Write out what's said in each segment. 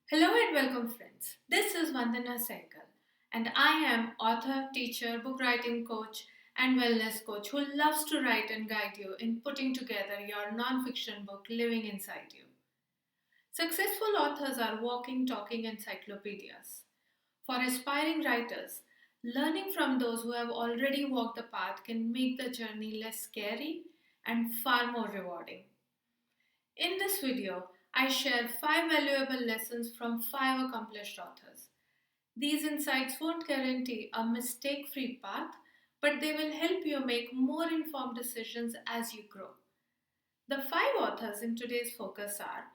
Hello and welcome, friends. This is Vandana Sehgal, and I am author, teacher, book writing coach, and wellness coach who loves to write and guide you in putting together your non-fiction book living inside you. Successful authors are walking, talking encyclopedias. For aspiring writers, learning from those who have already walked the path can make the journey less scary and far more rewarding. In this video, I share 5 valuable lessons from 5 accomplished authors. These insights won't guarantee a mistake free path, but they will help you make more informed decisions as you grow. The 5 authors in today's focus are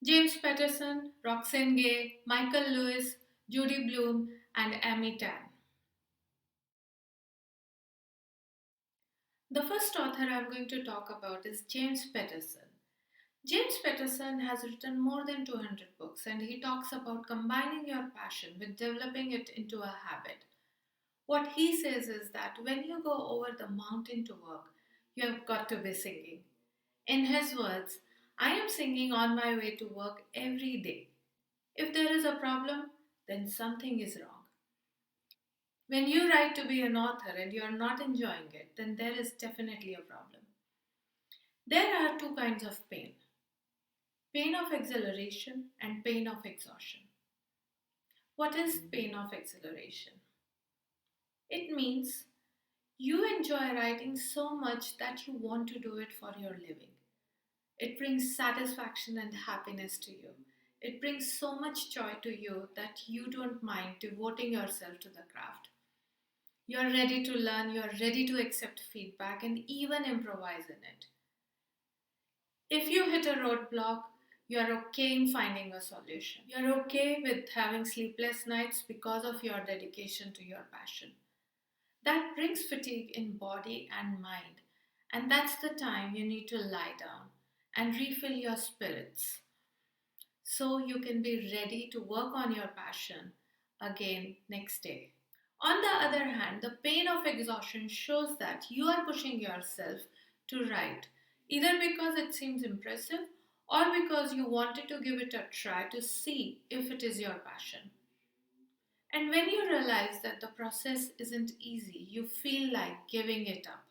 James Patterson, Roxane Gay, Michael Lewis, Judy Blume, and Amy Tan. The first author I'm going to talk about is James Patterson. James Patterson has written more than 200 books, and he talks about combining your passion with developing it into a habit. What he says is that when you go over the mountain to work, you have got to be singing. In his words, I am singing on my way to work every day. If there is a problem, then something is wrong. When you write to be an author and you are not enjoying it, then there is definitely a problem. There are two kinds of pain of exhilaration and pain of exhaustion. What is pain of exhilaration? It means you enjoy writing so much that you want to do it for your living. It brings satisfaction and happiness to you. It brings so much joy to you that you don't mind devoting yourself to the craft. You're ready to learn, you're ready to accept feedback and even improvise in it. If you hit a roadblock, you're okay in finding a solution. You're okay with having sleepless nights because of your dedication to your passion. That brings fatigue in body and mind, and that's the time you need to lie down and refill your spirits so you can be ready to work on your passion again next day. On the other hand, the pain of exhaustion shows that you are pushing yourself to write, either because it seems impressive or because you wanted to give it a try to see if it is your passion. And when you realize that the process isn't easy, you feel like giving it up.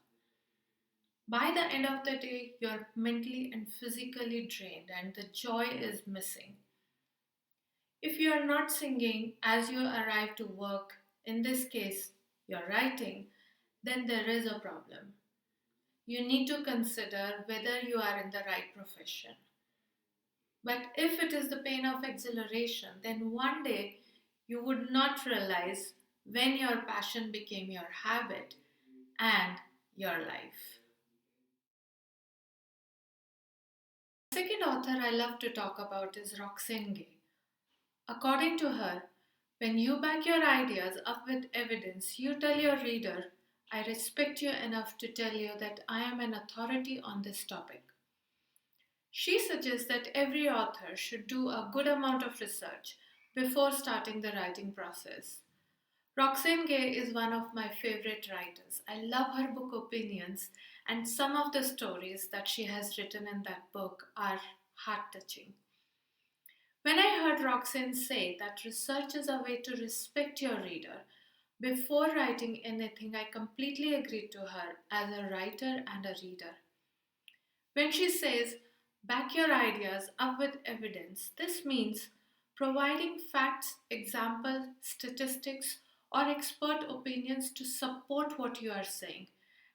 By the end of the day, you're mentally and physically drained and the joy is missing. If you are not singing as you arrive to work, in this case, you're writing, then there is a problem. You need to consider whether you are in the right profession. But if it is the pain of exhilaration, then one day you would not realize when your passion became your habit and your life. The second author I love to talk about is Roxane Gay. According to her, when you back your ideas up with evidence, you tell your reader, I respect you enough to tell you that I am an authority on this topic. She suggests that every author should do a good amount of research before starting the writing process. Roxane Gay is one of my favorite writers. I love her book opinions, and some of the stories that she has written in that book are heart touching. When I heard Roxane say that research is a way to respect your reader before writing anything, I completely agreed to her as a writer and a reader. When she says, back your ideas up with evidence, this means providing facts, examples, statistics, or expert opinions to support what you are saying,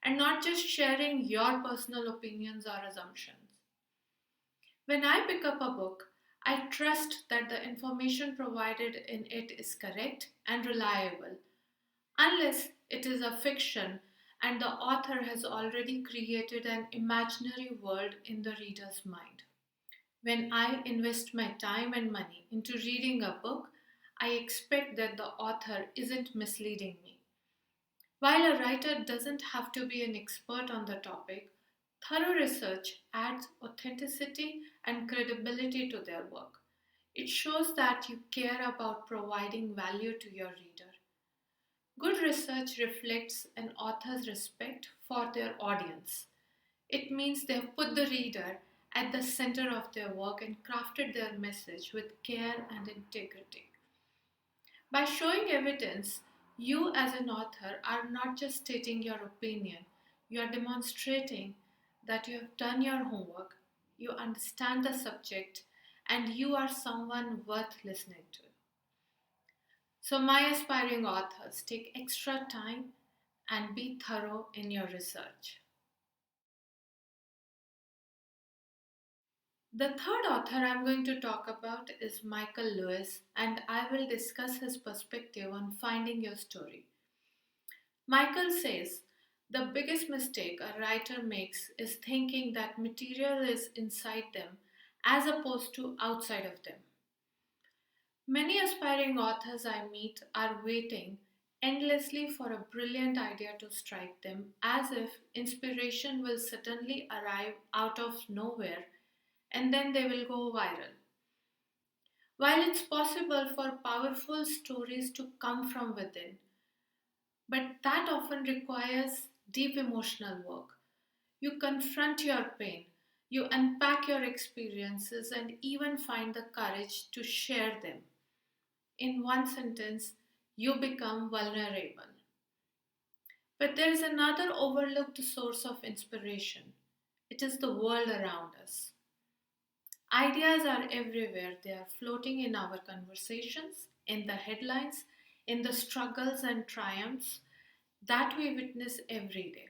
and not just sharing your personal opinions or assumptions. When I pick up a book, I trust that the information provided in it is correct and reliable, unless it is a fiction and the author has already created an imaginary world in the reader's mind. When I invest my time and money into reading a book, I expect that the author isn't misleading me. While a writer doesn't have to be an expert on the topic, thorough research adds authenticity and credibility to their work. It shows that you care about providing value to your reader. Good research reflects an author's respect for their audience. It means they have put the reader at the center of their work and crafted their message with care and integrity. By showing evidence, you as an author are not just stating your opinion, you are demonstrating that you have done your homework, you understand the subject, and you are someone worth listening to. So, my aspiring authors, take extra time and be thorough in your research. The third author I'm going to talk about is Michael Lewis, and I will discuss his perspective on finding your story. Michael says the biggest mistake a writer makes is thinking that material is inside them as opposed to outside of them. Many aspiring authors I meet are waiting endlessly for a brilliant idea to strike them, as if inspiration will suddenly arrive out of nowhere and then they will go viral. While it's possible for powerful stories to come from within, but that often requires deep emotional work. You confront your pain, you unpack your experiences, and even find the courage to share them. In one sentence, you become vulnerable. But there is another overlooked source of inspiration. It is the world around us. Ideas are everywhere. They are floating in our conversations, in the headlines, in the struggles and triumphs that we witness every day.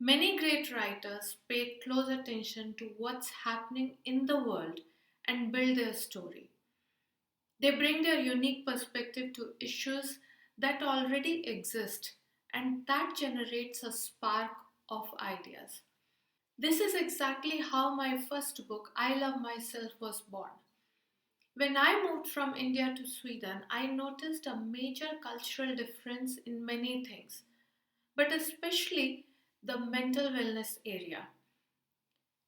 Many great writers pay close attention to what's happening in the world and build their story. They bring their unique perspective to issues that already exist, and that generates a spark of ideas. This is exactly how my first book, I Love Myself, was born. When I moved from India to Sweden, I noticed a major cultural difference in many things, but especially the mental wellness area.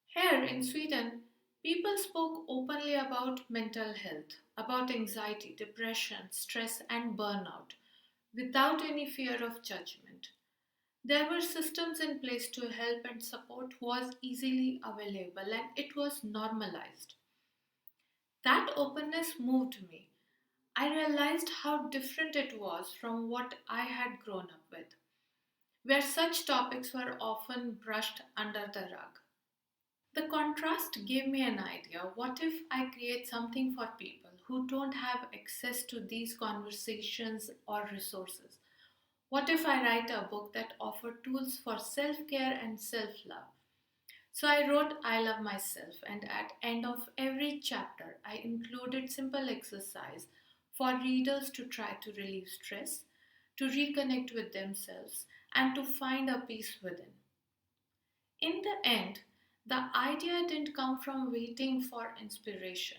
Here in Sweden, people spoke openly about mental health, about anxiety, depression, stress, and burnout without any fear of judgment. There were systems in place to help, and support was easily available, and it was normalized. That openness moved me. I realized how different it was from what I had grown up with, where such topics were often brushed under the rug. The contrast gave me an idea. What if I create something for people who don't have access to these conversations or resources? What if I write a book that offers tools for self-care and self-love? So I wrote I Love Myself, and at end of every chapter I included simple exercise for readers to try to relieve stress, to reconnect with themselves, and to find a peace within. In the end, the idea didn't come from waiting for inspiration.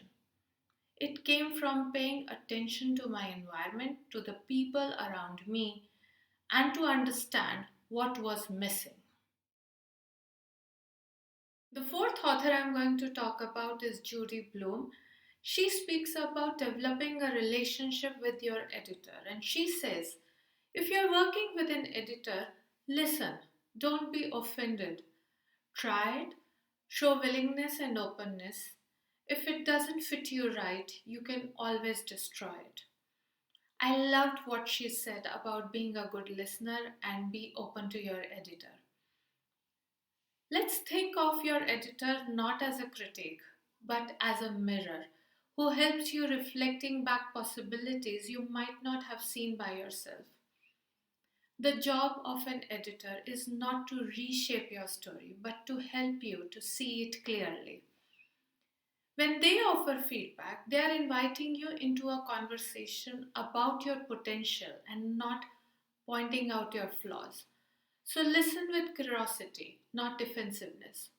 It came from paying attention to my environment, to the people around me, and to understand what was missing. The fourth author I'm going to talk about is Judy Blume. She speaks about developing a relationship with your editor, and she says, if you're working with an editor, listen, don't be offended. Try it, show willingness and openness. If it doesn't fit you right, you can always destroy it. I loved what she said about being a good listener and be open to your editor. Let's think of your editor not as a critic, but as a mirror who helps you reflecting back possibilities you might not have seen by yourself. The job of an editor is not to reshape your story, but to help you to see it clearly. When they offer feedback, they are inviting you into a conversation about your potential and not pointing out your flaws. So listen with curiosity, not defensiveness.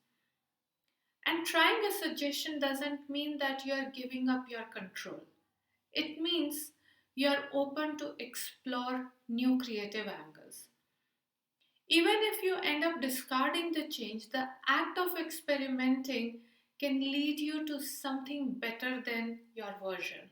And trying a suggestion doesn't mean that you are giving up your control. It means you are open to explore new creative angles. Even if you end up discarding the change, the act of experimenting can lead you to something better than your version.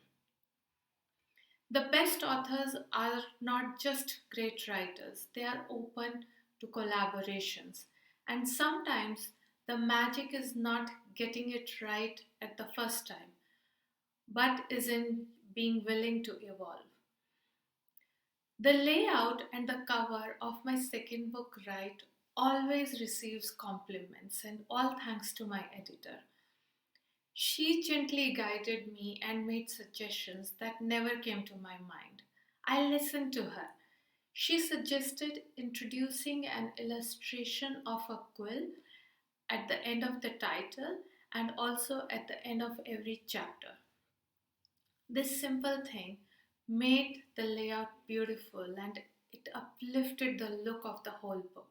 The best authors are not just great writers, they are open to collaborations. And sometimes The magic is not getting it right at the first time, but is in being willing to evolve. The layout and the cover of my second book, Right, always receives compliments, and all thanks to my editor. She gently guided me and made suggestions that never came to my mind. I listened to her. She suggested introducing an illustration of a quill at the end of the title and also at the end of every chapter. This simple thing made the layout beautiful and it uplifted the look of the whole book.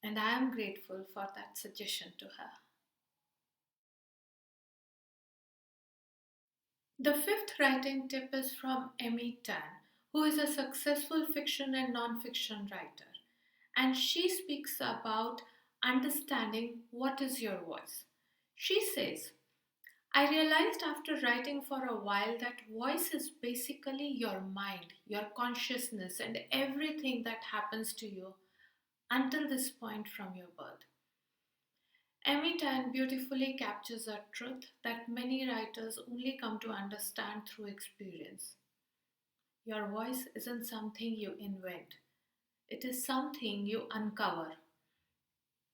And I am grateful for that suggestion to her. The fifth writing tip is from Emmy Tan, who is a successful fiction and non-fiction writer. And she speaks about understanding what is your voice. She says, I realized after writing for a while that voice is basically your mind, your consciousness, and everything that happens to you until this point from your birth. Emmy Tan beautifully captures a truth that many writers only come to understand through experience. Your voice isn't something you invent, it is something you uncover.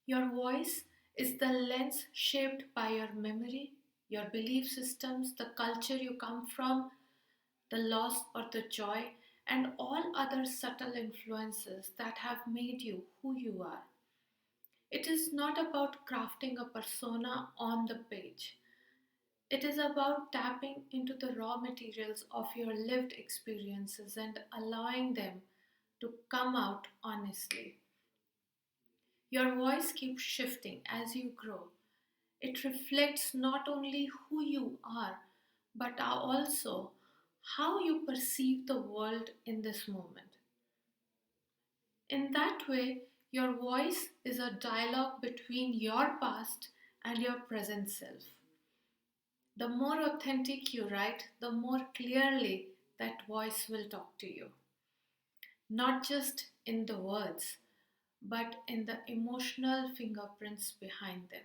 Your voice is the lens shaped by your memory, your belief systems, the culture you come from, the loss or the joy, and all other subtle influences that have made you who you are. It is not about crafting a persona on the page. It is about tapping into the raw materials of your lived experiences and allowing them to come out honestly. Your voice keeps shifting as you grow. It reflects not only who you are, but also how you perceive the world in this moment. In that way, your voice is a dialogue between your past and your present self. The more authentic you write, the more clearly that voice will talk to you. Not just in the words, but in the emotional fingerprints behind them.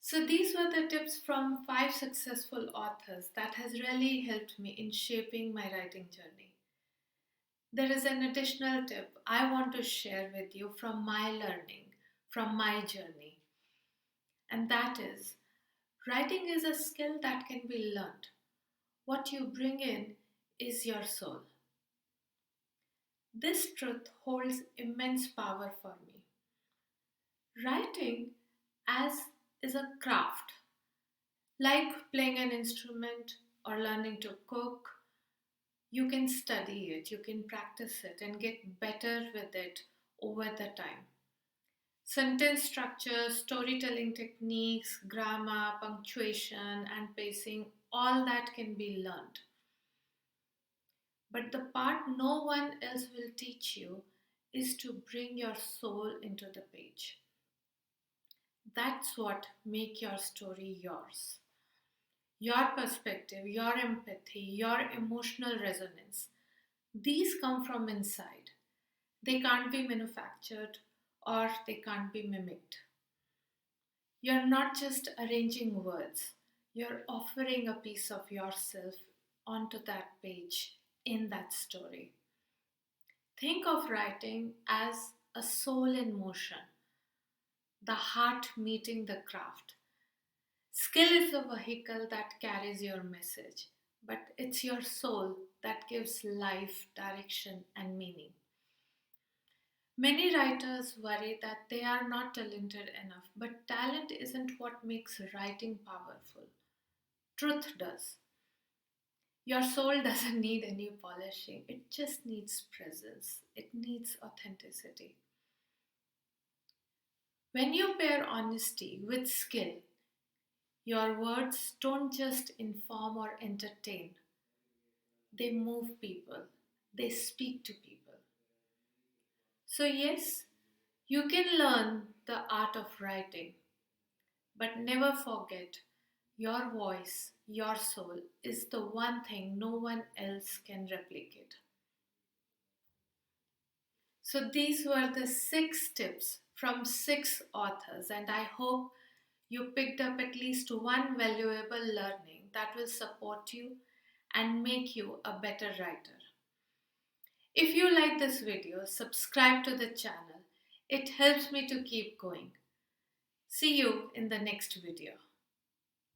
So these were the tips from 5 successful authors that has really helped me in shaping my writing journey. There is an additional tip I want to share with you from my learning, from my journey, and that is writing is a skill that can be learned. What you bring in is your soul. This truth holds immense power for me. Writing as is a craft, like playing an instrument or learning to cook. You can study it, you can practice it, and get better with it over the time. Sentence structure, storytelling techniques, grammar, punctuation, and pacing, all that can be learned. But the part no one else will teach you is to bring your soul into the page. That's what makes your story yours. Your perspective, your empathy, your emotional resonance. These come from inside. They can't be manufactured or they can't be mimicked. You're not just arranging words, you're offering a piece of yourself onto that page in that story. Think of writing as a soul in motion, the heart meeting the craft. Skill is the vehicle that carries your message, but it's your soul that gives life, direction, and meaning. Many writers worry that they are not talented enough, but talent isn't what makes writing powerful. Truth does. Your soul doesn't need any polishing, it just needs presence, it needs authenticity. When you pair honesty with skill, your words don't just inform or entertain, they move people, they speak to people. So, yes, you can learn the art of writing, but never forget your voice, your soul is the one thing no one else can replicate. So these were the 6 tips from 6 authors, and I hope you picked up at least one valuable learning that will support you and make you a better writer. If you like this video, subscribe to the channel. It helps me to keep going. See you in the next video.